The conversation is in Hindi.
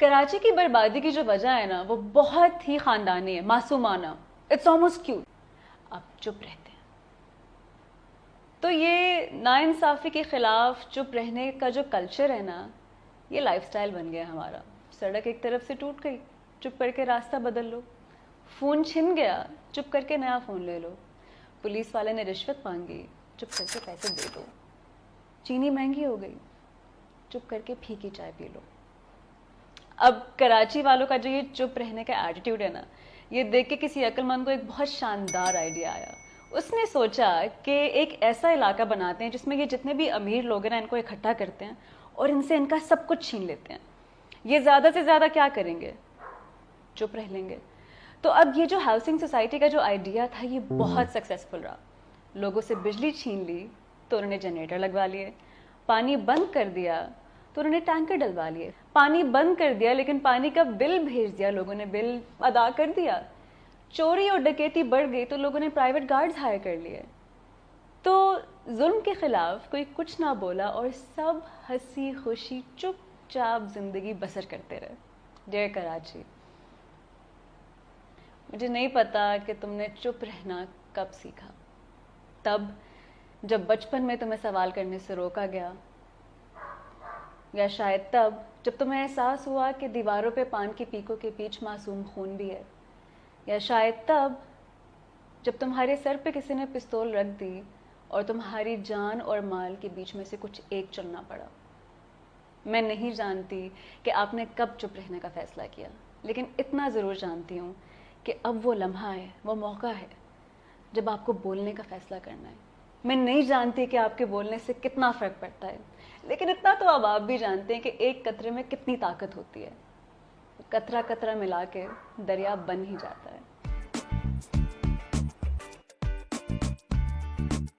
कराची की बर्बादी की जो वजह है ना वो बहुत ही खानदानी है, मासूमाना, इट्स ऑलमोस्ट क्यूट। अब चुप रहते हैं। तो ये नाइंसाफ़ी के खिलाफ चुप रहने का जो कल्चर है ना, ये लाइफस्टाइल बन गया हमारा। सड़क एक तरफ से टूट गई, चुप करके रास्ता बदल लो। फ़ोन छिन गया, चुप करके नया फ़ोन ले लो। पुलिस वाले ने रिश्वत मांगी, चुप करके पैसे दे दो। चीनी महंगी हो गई, चुप करके फीकी चाय पी लो। अब कराची वालों का जो ये चुप रहने का एटीट्यूड है ना, ये देख के किसी अक्लमंद को एक बहुत शानदार आइडिया आया। उसने सोचा कि एक ऐसा इलाका बनाते हैं जिसमें ये जितने भी अमीर लोग हैं ना, इनको इकट्ठा करते हैं और इनसे इनका सब कुछ छीन लेते हैं। ये ज़्यादा से ज़्यादा क्या करेंगे? चुप रह लेंगे। तो अब ये जो हाउसिंग सोसाइटी का जो आइडिया था, ये बहुत सक्सेसफुल रहा। लोगों से बिजली छीन ली तो उन्होंने जनरेटर लगवा लिए, पानी बंद कर दिया तो उन्होंने टैंकर डलवा लिए, पानी बंद कर दिया लेकिन पानी का बिल भेज दिया, लोगों ने बिल अदा कर दिया। चोरी और डकैती बढ़ गई तो लोगों ने प्राइवेट गार्ड्स हायर कर लिए। तो जुल्म के खिलाफ कोई कुछ ना बोला और सब हंसी खुशी चुपचाप जिंदगी बसर करते रहे। डियर कराची, मुझे नहीं पता कि तुमने चुप रहना कब सीखा। तब जब बचपन में तुम्हें सवाल करने से रोका गया, या शायद तब जब तुम्हें एहसास हुआ कि दीवारों पे पान की पीकों के बीच मासूम खून भी है, या शायद तब जब तुम्हारे सर पे किसी ने पिस्तौल रख दी और तुम्हारी जान और माल के बीच में से कुछ एक चुनना पड़ा। मैं नहीं जानती कि आपने कब चुप रहने का फैसला किया, लेकिन इतना ज़रूर जानती हूँ कि अब वो लम्हा है, वो मौका है जब आपको बोलने का फैसला करना है। मैं नहीं जानती कि आपके बोलने से कितना फ़र्क पड़ता है, लेकिन इतना तो अब आप भी जानते हैं कि एक कतरे में कितनी ताकत होती है। कतरा कतरा मिला के दरिया बन ही जाता है।